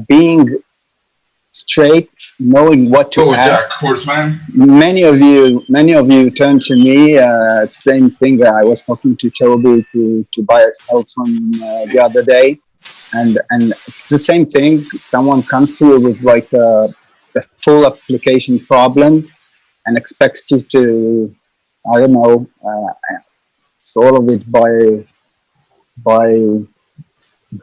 being straight, knowing what to Oh, ask. Jack, horseman. Many of you turn to me. Same thing. I was talking to Toby to buy us help from the other day, and it's the same thing. Someone comes to you with like a full application problem and expects you to, I don't know, solve it by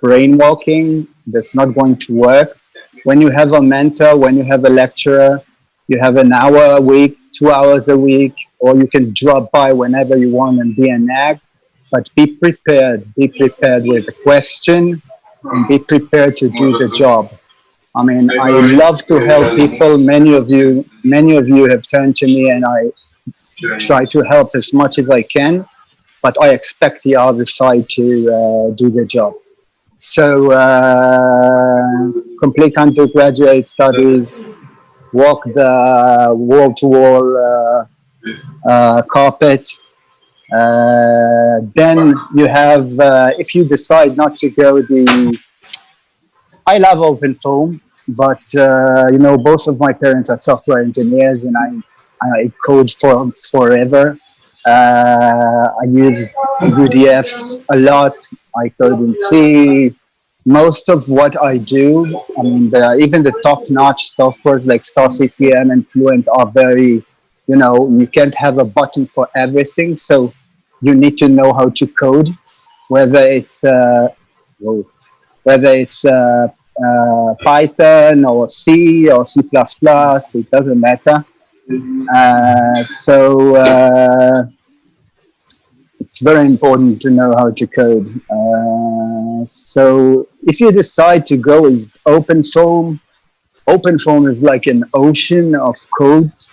brainwalking. That's not going to work. When you have a mentor, when you have a lecturer, you have an hour a week, 2 hours a week, or you can drop by whenever you want and be a nag. But be prepared. Be prepared with a question and be prepared to do the job. I mean, I love to help people. Many of you have turned to me, and I try to help as much as I can. But I expect the other side to do the job. So, complete undergraduate studies, walk the wall-to-wall carpet. Then you have, if you decide not to go the, I love open foam, but both of my parents are software engineers, and I code for forever. I use UDFs a lot. I code in C. Most of what I do, I mean, even the top-notch softwares like Star CCM and Fluent are very, you can't have a button for everything. So you need to know how to code, whether it's whoa, whether it's Python or C or C++. It doesn't matter. So it's very important to know how to code. So if you decide to go with open foam is like an ocean of codes.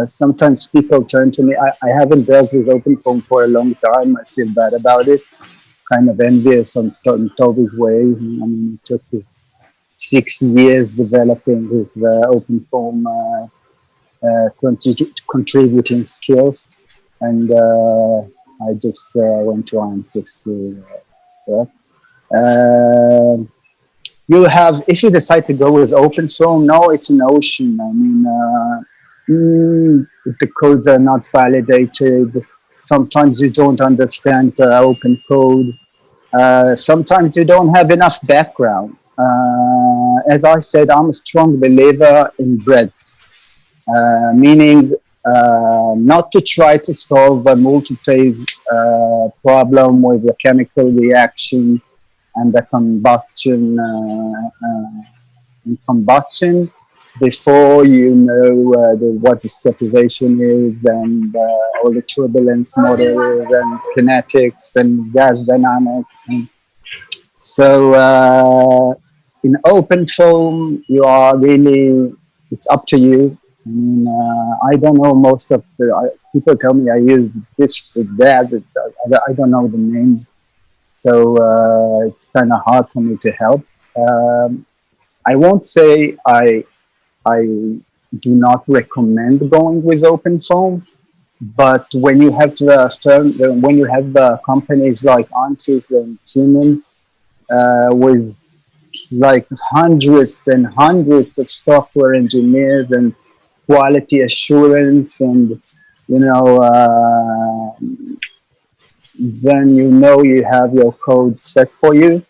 Sometimes people turn to me. I haven't dealt with open foam for a long time. I feel bad about it. Kind of envious on Toby's way. I mean, it took 6 years developing with open foam contributing skills, and I just went to ANSYS to work. You have, if you decide to go with open foam, no, it's an ocean. I mean, the codes are not validated. Sometimes you don't understand open code. Sometimes you don't have enough background. As I said, I'm a strong believer in breadth, meaning not to try to solve a multi-phase problem with a chemical reaction and the combustion before you know what the stabilization is and all the turbulence models and kinetics and gas dynamics. And so in open foam, you are really, it's up to you. I mean, I don't know most of the people tell me I use this or that. I don't know the names, so it's kind of hard for me to help. I won't say I do not recommend going with open foam, but when you have when you have companies like ANSYS and Siemens with like hundreds and hundreds of software engineers and quality assurance, and then you have your code set for you.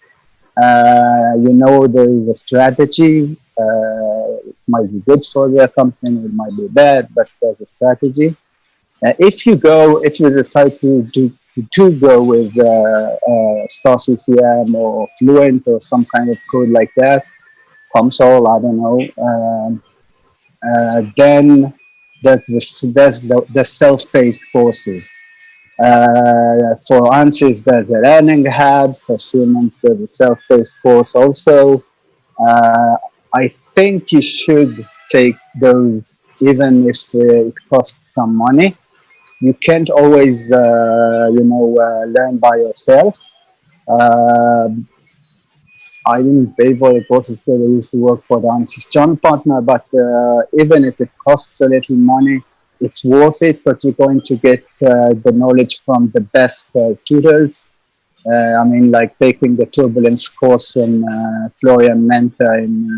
There is a strategy. It might be good for the company, it might be bad, but there's a strategy. If you decide to go with Star CCM or Fluent or some kind of code like that, console, I don't know. Then there's the self-paced courses. For ANSYS, there's a learning hub. For Siemens, there's a self-paced course also. I think you should take those, even if it costs some money. You can't always, learn by yourself. I didn't pay for the courses because I used to work for the ANSYS John partner, but even if it costs a little money, it's worth it, but you're going to get the knowledge from the best tutors. I mean, like taking the Turbulence course from Florian Menta in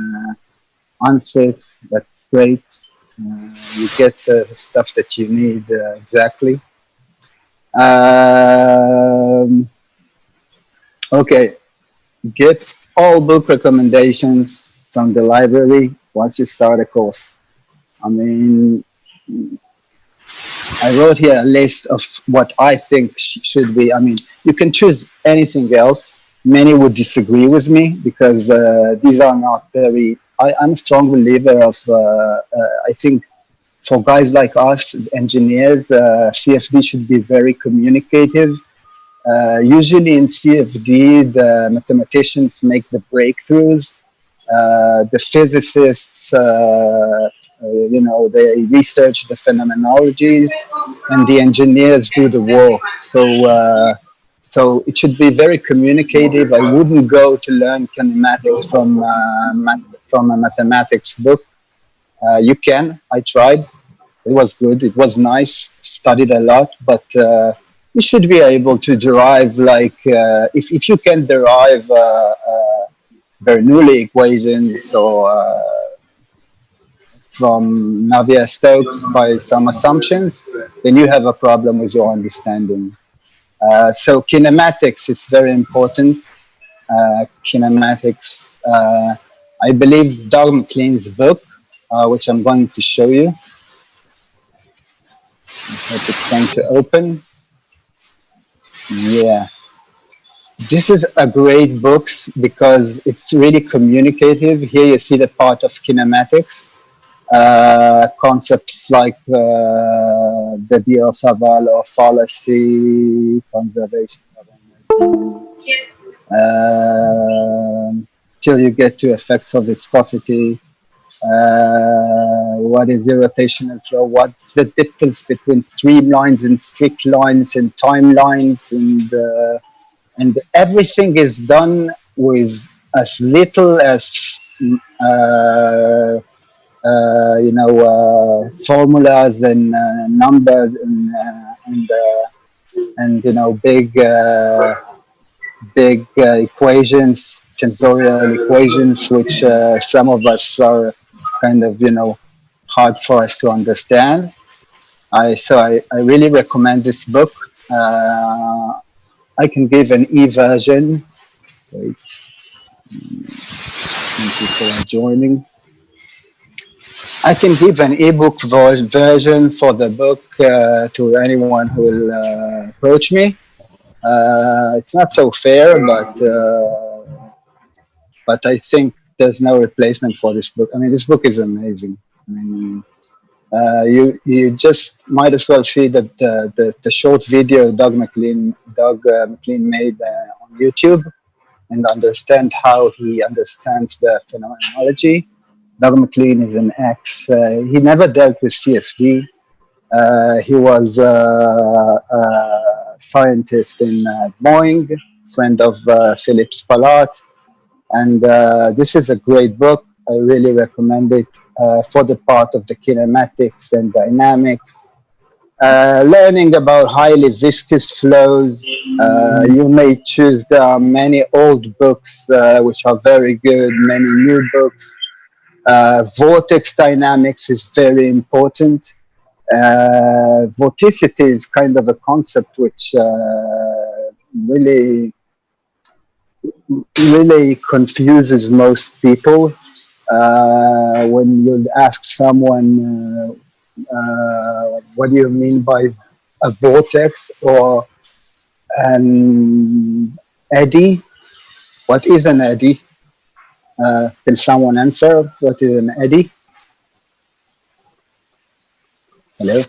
ANSYS, that's great. You get the stuff that you need exactly. Okay, get all book recommendations from the library once you start a course. I mean, I wrote here a list of what I think should be. I mean, you can choose anything else. Many would disagree with me because these are not very. I'm a strong believer of. I think for guys like us, engineers, CFD should be very communicative. Usually in CFD, the mathematicians make the breakthroughs. The physicists, they research the phenomenologies, and the engineers do the work. So it should be very communicative. I wouldn't go to learn kinematics from a mathematics book. You can. I tried. It was good. It was nice. Studied a lot, but you should be able to derive if you can derive Bernoulli equations or from Navier-Stokes by some assumptions, then you have a problem with your understanding. So kinematics is very important. Kinematics. I believe Doug McLean's book, which I'm going to show you. I hope it's going to open. Yeah. This is a great book because it's really communicative. Here you see the part of kinematics. Concepts like the Biot-Savart law fallacy, conservation of energy, till you get to effects of viscosity. What is irrotational flow? What's the difference between streamlines and strict lines and timelines? And everything is done with as little as formulas and numbers and big equations, tensorial equations, which some of us are kind of hard for us to understand. I really recommend this book. I can give an e-version. Wait, people are joining. I can give an ebook version for the book to anyone who will approach me. It's not so fair, but I think there's no replacement for this book. I mean, this book is amazing. I mean, you just might as well see the short video Doug McLean made on YouTube and understand how he understands the phenomenology. Doug McLean is an he never dealt with CFD. He was a scientist in Boeing, friend of Philip Spalart. And this is a great book. I really recommend it for the part of the kinematics and dynamics. Learning about highly viscous flows. You may choose. There are many old books which are very good, many new books. Vortex dynamics is very important. Vorticity is kind of a concept which really confuses most people. When you ask someone, what do you mean by a vortex or an eddy? What is an eddy? Can someone answer what is an eddy? Hello?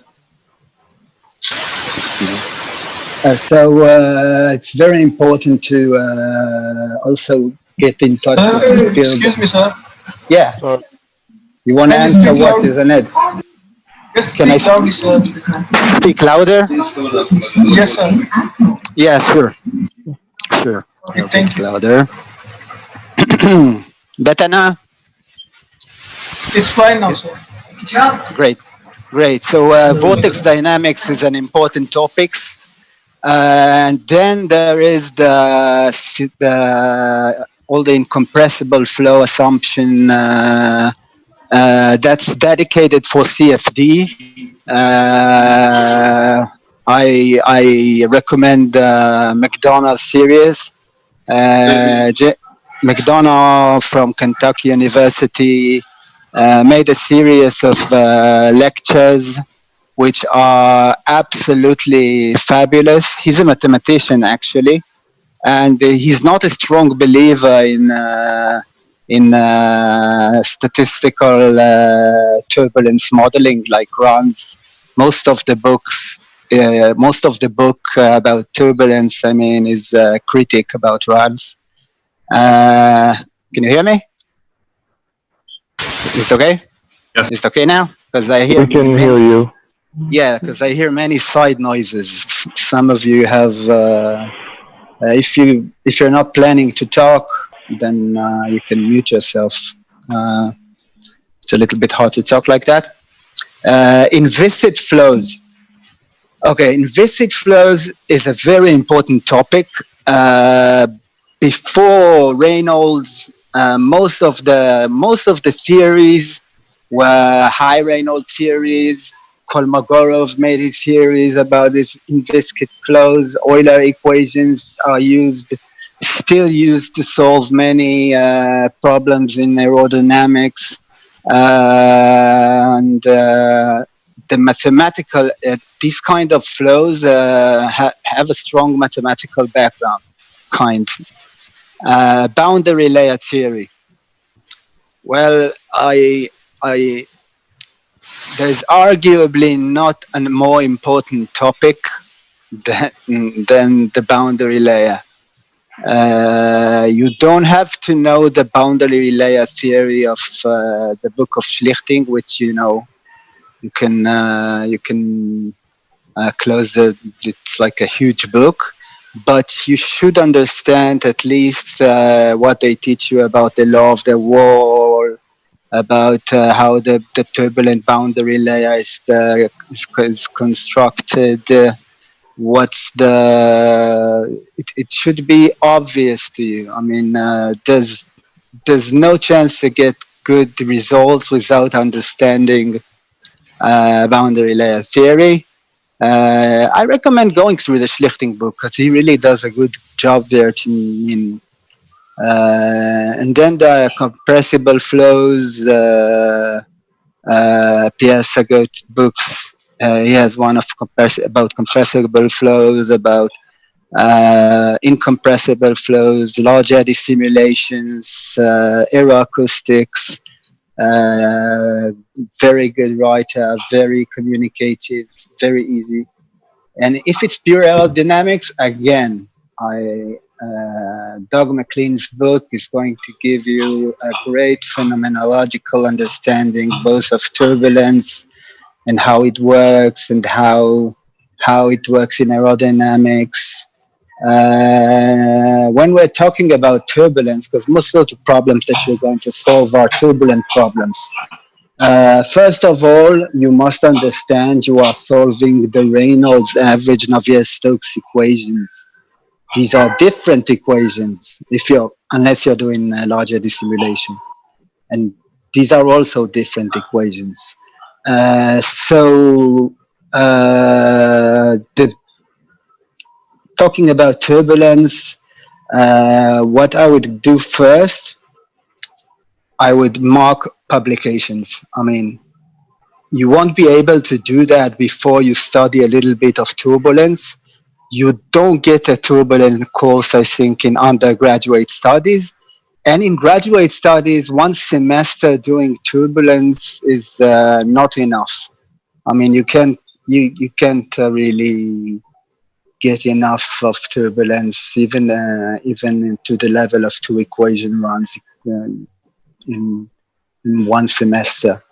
It's very important to also get in touch with the field. Excuse me, sir. Yeah. You want to answer what is an eddy? Can I loudly, sir? Speak louder? Yes, sir. Yeah, sure. Sure. Okay, thank you. Louder. Better now? It's fine now, sir. Great. So vortex dynamics is an important topic. And then there is all the incompressible flow assumption that's dedicated for CFD. I recommend McDonough's series. McDonough from Kentucky University made a series of lectures which are absolutely fabulous. He's a mathematician, actually, and he's not a strong believer in statistical turbulence modeling like runs. Most of the book about turbulence, I mean, is critic about runs. Can you hear me? Is it okay? Yes. Is it okay now? Because I hear We can hear you. Yeah, because I hear many side noises. Some of you have. If you're not planning to talk, then you can mute yourself. It's a little bit hard to talk like that. Inviscid flows. Okay, inviscid flows is a very important topic. Before Reynolds, most of the theories were high Reynolds theories. Kolmogorov made his theories about these inviscid flows. Euler equations are still used to solve many problems in aerodynamics. And the mathematical, these kind of flows have a strong mathematical background. Boundary layer theory. Well, there's arguably not a more important topic than the boundary layer. You don't have to know the boundary layer theory of the book of Schlichting, which you know. You can close it's like a huge book, but you should understand at least what they teach you about the law of the wall, about how the turbulent boundary layer is constructed. It should be obvious to you. I mean, there's no chance to get good results without understanding boundary layer theory. I recommend going through the Schlichting book because he really does a good job there. And then there are compressible flows. Pierre Sagot books. He has one about compressible flows, about incompressible flows, large eddy simulations, aeroacoustics. Very good writer, very communicative, very easy. And if it's pure aerodynamics, again, Doug McLean's book is going to give you a great phenomenological understanding both of turbulence and how it works and how it works in aerodynamics. When we're talking about turbulence, because most of the problems that you're going to solve are turbulent problems. First of all, you must understand you are solving the Reynolds average Navier-Stokes equations. These are different equations unless you're doing large eddy simulation. And these are also different equations. Talking about turbulence, what I would do first, I would mark publications. I mean, you won't be able to do that before you study a little bit of turbulence. You don't get a turbulence course, I think, in undergraduate studies. And in graduate studies, one semester doing turbulence is not enough. I mean, you can't really get enough of turbulence, even to the level of 2 equation runs in one semester.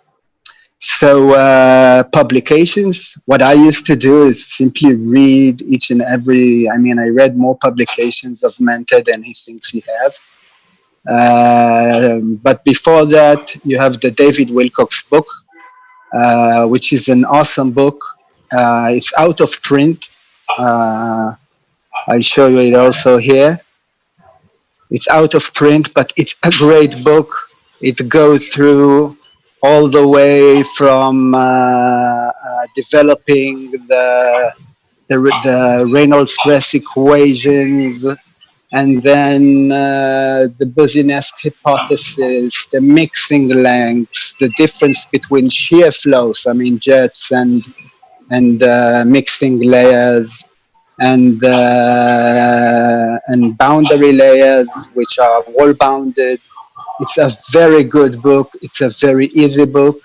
So publications, what I used to do is simply read each and every, I mean, I read more publications of Mente than he thinks he has. But before that, you have the David Wilcock's book, which is an awesome book. It's out of print. I'll show you it also here. It's out of print, but it's a great book. It goes through all the way from developing the Reynolds stress equations, and then the Boussinesq hypothesis, the mixing lengths, the difference between shear flows, I mean jets and mixing layers, and boundary layers, which are wall bounded. It's a very good book. It's a very easy book.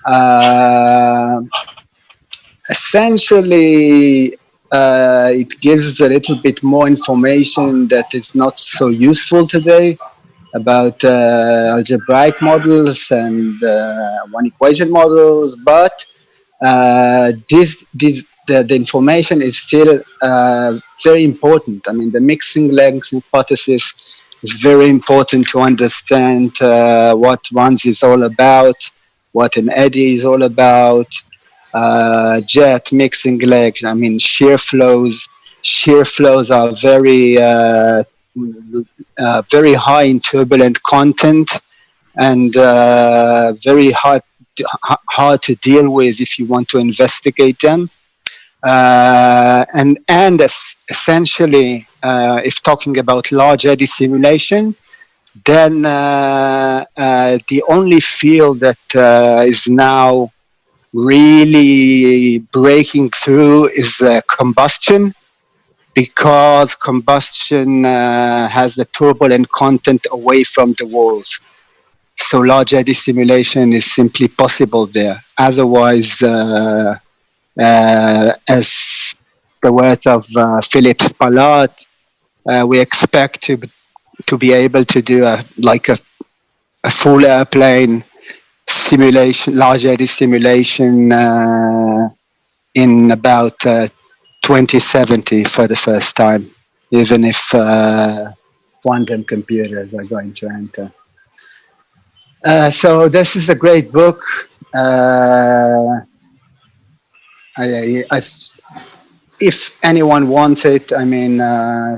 Uh, Essentially, it gives a little bit more information that is not so useful today about algebraic models and one equation models, but the information is still very important. I mean, the mixing length hypothesis is very important to understand what runs is all about, what an eddy is all about, jet, mixing legs, I mean, shear flows. Shear flows are very high in turbulent content and very hard to deal with if you want to investigate them. Essentially, if talking about large eddy simulation, then the only field that is now really breaking through is combustion, because combustion has the turbulent content away from the walls. So large eddy simulation is simply possible there. Otherwise, as the words of Philip Spalart, we expect to be able to do a full airplane simulation, large eddy simulation in about 2070 for the first time, even if quantum computers are going to enter. So this is a great book. If anyone wants it, I mean,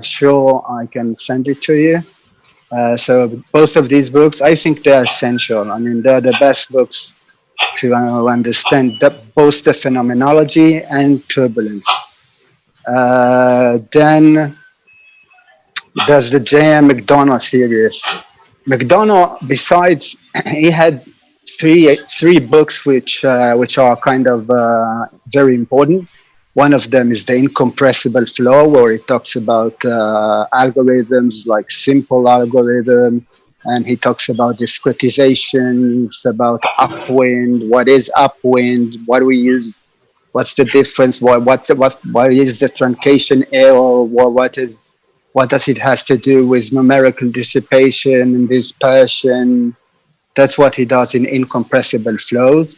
sure, I can send it to you. So both of these books, I think they're essential. I mean, they're the best books to understand both the phenomenology and turbulence. Then there's the J.M. McDonough series. McDonough, besides, he had three books which are kind of very important. One of them is the Incompressible Flow, where he talks about algorithms like simple algorithm, and he talks about discretizations, about upwind, what is upwind, what do we use, what's the difference, what is the truncation error, what does it has to do with numerical dissipation and dispersion. That's what he does in Incompressible Flows.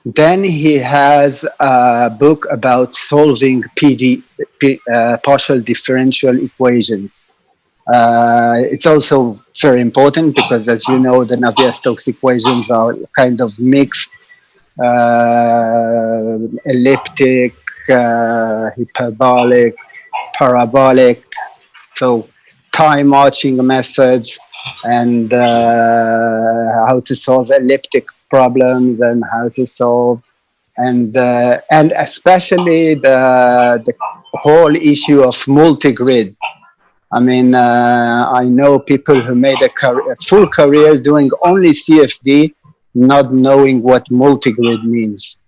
Then he has a book about solving partial differential equations. It's also very important because, as you know, the Navier-Stokes equations are kind of mixed, elliptic, hyperbolic, parabolic, so time marching methods, and how to solve elliptic problems and how to solve, and especially the whole issue of multi-grid. I mean, I know people who made a full career doing only CFD, not knowing what multi-grid means.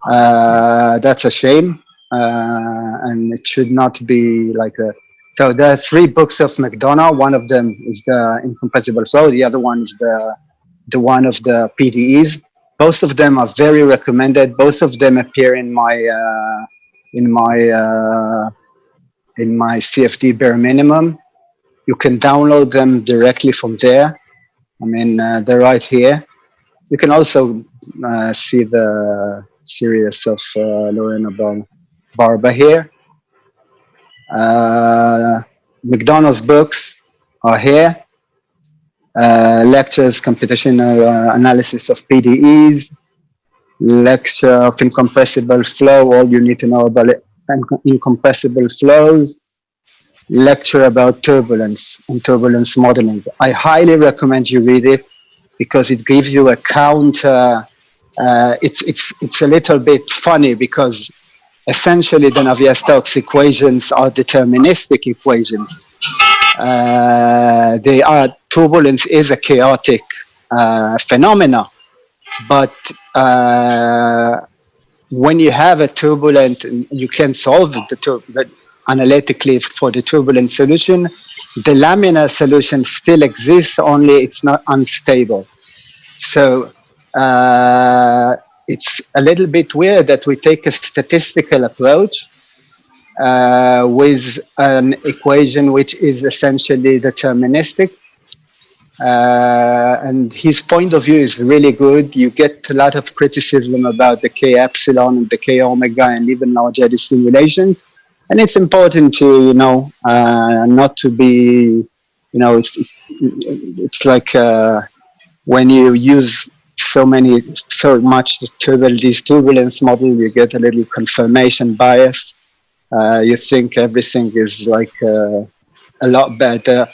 That's a shame, and it should not be like that. So there are three books of McDonough. One of them is the Incompressible Flow. The other one is the one of the PDEs. Both of them are very recommended. Both of them appear in my CFD bare minimum. You can download them directly from there. I mean, they're right here. You can also see the series of Lorena Barba here. McDonough's books are here. Lectures, computational analysis of PDEs, lecture of incompressible flow, all you need to know about it. and incompressible flows, lecture about turbulence and turbulence modeling. I highly recommend you read it because it gives you a counter. It's a little bit funny because essentially the Navier-Stokes equations are deterministic equations. Turbulence is a chaotic phenomena, but when you have a turbulent, you can solve the analytically for the turbulent solution. The laminar solution still exists, only it's not unstable. So it's a little bit weird that we take a statistical approach with an equation which is essentially deterministic. And his point of view is really good. You get a lot of criticism about the K epsilon and the K omega and even large eddy simulations. And it's important to, not to be, it's like when you use so much these turbulence model, you get a little confirmation bias. You think everything is like a lot better.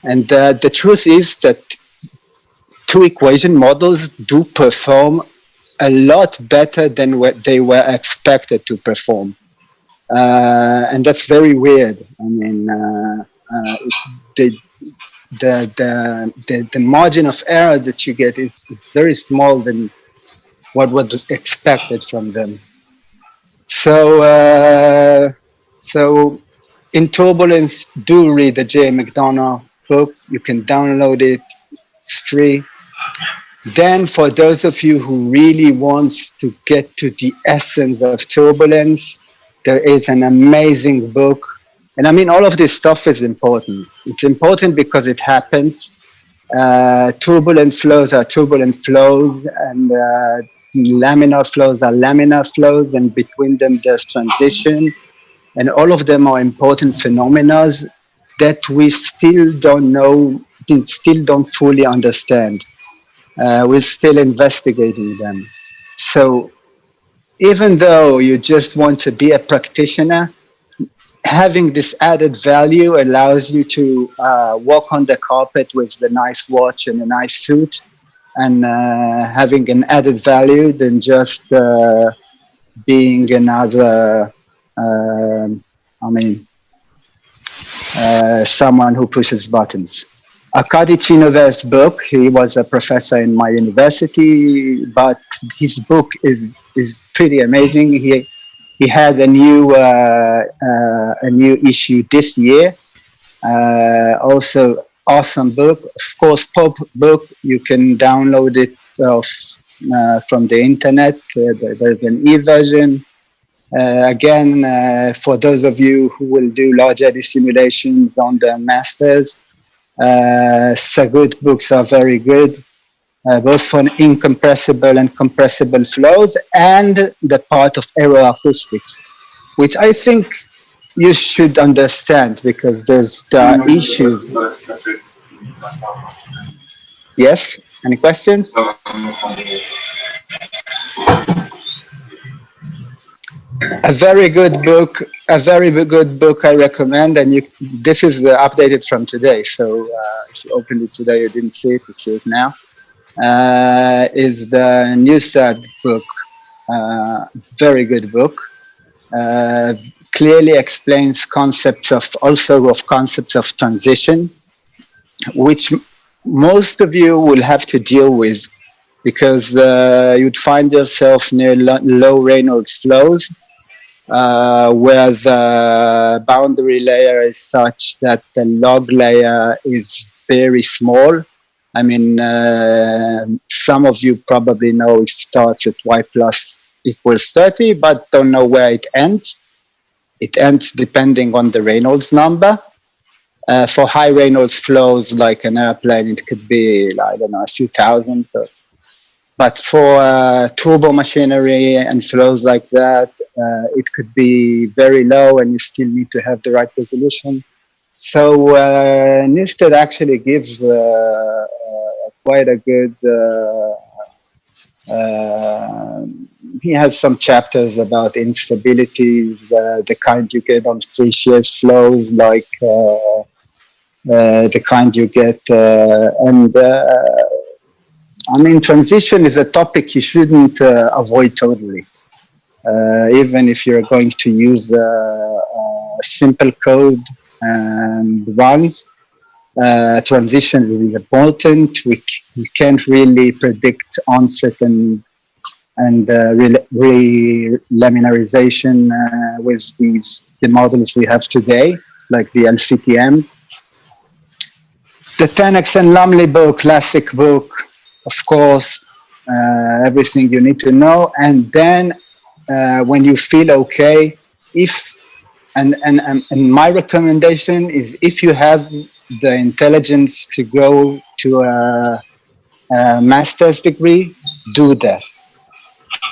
And the truth is that two equation models do perform a lot better than what they were expected to perform. And that's very weird. I mean, the margin of error that you get is very small than what was expected from them. So in Turbulence, do read the J. McDonough book. You can download it. It's free. Then for those of you who really want to get to the essence of turbulence, there is an amazing book. And I mean, all of this stuff is important. It's important because it happens. Turbulent flows are turbulent flows, and laminar flows are laminar flows, and between them there's transition. And all of them are important phenomena that we still don't know, still don't fully understand. We're still investigating them. So even though you just want to be a practitioner, having this added value allows you to walk on the carpet with the nice watch and a nice suit, and having an added value than just being another, someone who pushes buttons. Arkady Chinovet's book, he was a professor in my university, but his book is pretty amazing. He had a new issue this year. Also, awesome book. Of course, pop book. You can download it from the internet. There's an e-version. Again, for those of you who will do large eddy simulations on the masters, Sagut books are very good, both for incompressible and compressible flows, and the part of aeroacoustics, which I think you should understand because there are issues. Yes? Any questions? A very good book I recommend, and this is updated from today, so if you opened it today, you didn't see it, you see it now, is the Newstad book. Very good book. Clearly explains concepts of transition, which most of you will have to deal with because you'd find yourself near low Reynolds flows, where the boundary layer is such that the log layer is very small. I mean, some of you probably know it starts at y plus equals 30, but don't know where it ends. It ends depending on the Reynolds number. For high Reynolds flows, like an airplane, it could be, I don't know, a few thousand. But for turbo machinery and flows like that, it could be very low and you still need to have the right resolution. So Newstead actually gives quite a good he has some chapters about instabilities, the kind you get on free shear flows, like the kind you get, and I mean, transition is a topic you shouldn't avoid totally. Even if you're going to use simple code and runs, transition is important. We can't really predict onset and laminarization with the models we have today, like the LCTM. The 10x and Lumley book, classic book, of course, everything you need to know. And then when you feel okay, and my recommendation is, if you have the intelligence to go to a master's degree, do that.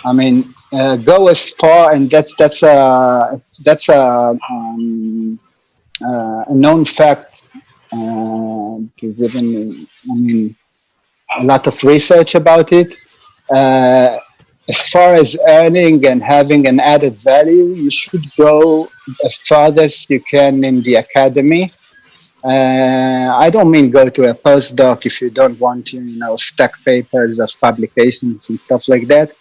I mean, go as far, and that's a known fact. There's even, I mean, a lot of research about it. As far as earning and having an added value, you should go as far as you can in the academy. I don't mean go to a postdoc if you don't want to, stack papers of publications and stuff like that.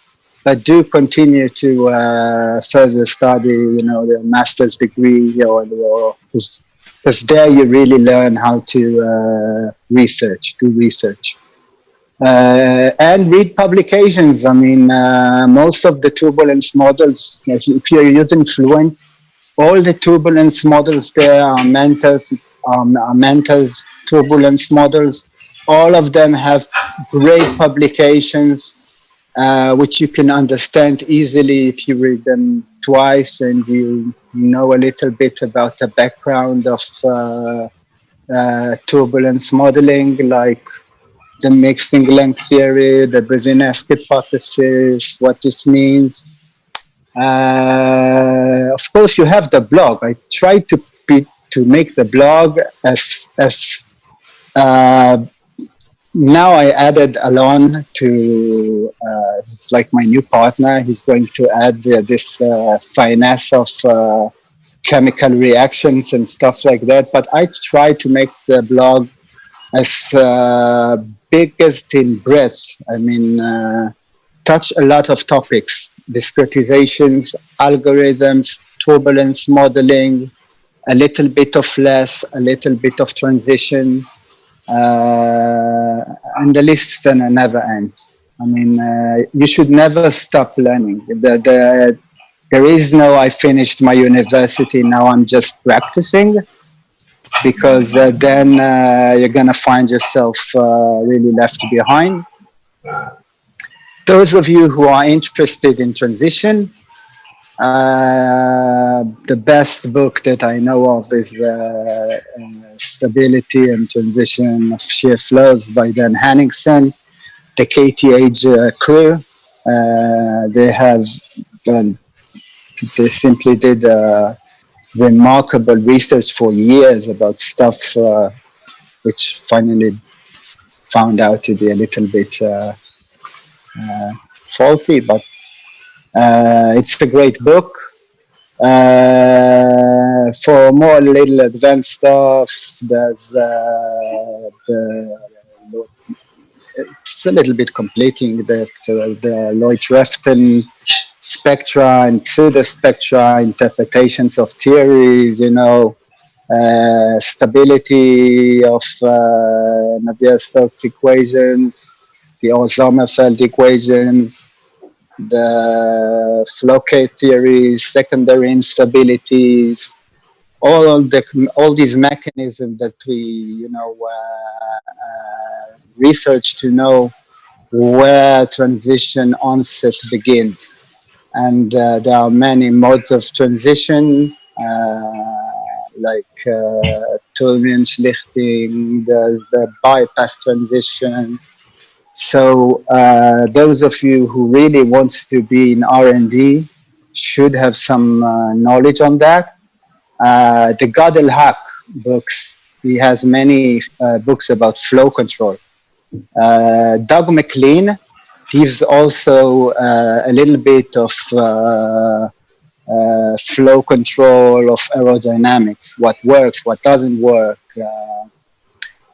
But do continue to further study, the master's degree, because there you really learn how to do research. And read publications. I mean, most of the turbulence models, if you're using Fluent, all the turbulence models there are Mentor's turbulence models. All of them have great publications, which you can understand easily if you read them twice and you know a little bit about the background of turbulence modeling, like the mixing length theory, the Brzezinski hypothesis, what this means. Of course, you have the blog. I tried to make the blog as now I added Alon to, it's like my new partner. He's going to add this finesse of chemical reactions and stuff like that. But I try to make the blog as biggest in breadth. I mean, touch a lot of topics: discretizations, algorithms, turbulence modeling, a little bit of less, a little bit of transition, and the list never ends. I mean, you should never stop learning. There is no, I finished my university, now I'm just practicing, because then you're going to find yourself really left behind. Those of you who are interested in transition, the best book that I know of is Stability and Transition of Shear Flows by Dan Hanningson, the KTH crew. They simply did remarkable research for years about stuff which finally found out to be a little bit faulty, but it's a great book. For more little advanced stuff, there's it's a little bit completing that the Lloyd-Refton spectra and pseudospectra, interpretations of theories, stability of Navier-Stokes equations, the Orr-Sommerfeld equations, the Floquet theories, secondary instabilities, all these mechanisms that we research to know where transition onset begins. And there are many modes of transition, like turbulence lifting, there's the bypass transition. So those of you who really wants to be in R&D should have some knowledge on that. The Gödel Hack books, he has many books about flow control. Doug McLean gives also a little bit of flow control of aerodynamics, what works, what doesn't work.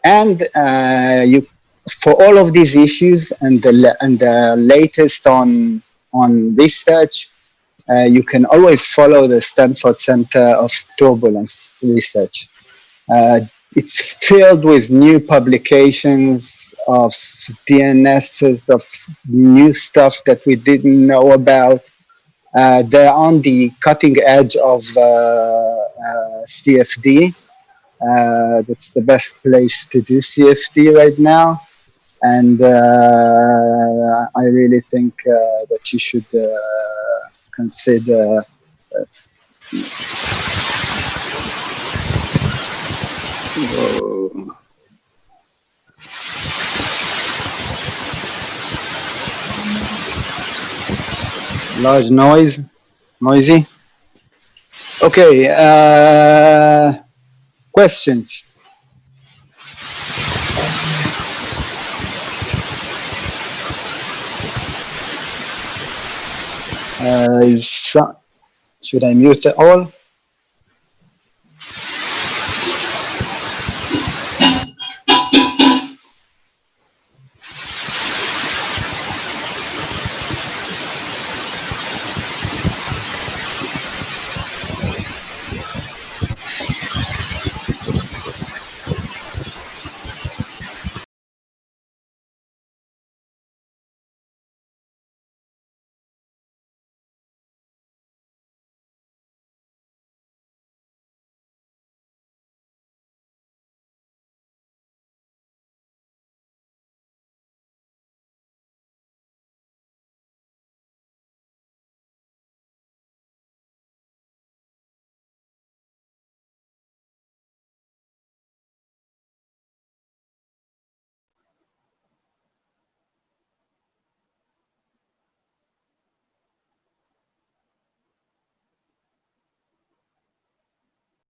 And you, for all of these issues and the latest on research, you can always follow the Stanford Center of Turbulence research. It's filled with new publications of DNSs, of new stuff that we didn't know about. They're on the cutting edge of CFD. That's the best place to do CFD right now. And I really think that you should consider large noisy. Okay, questions? Should I mute it all?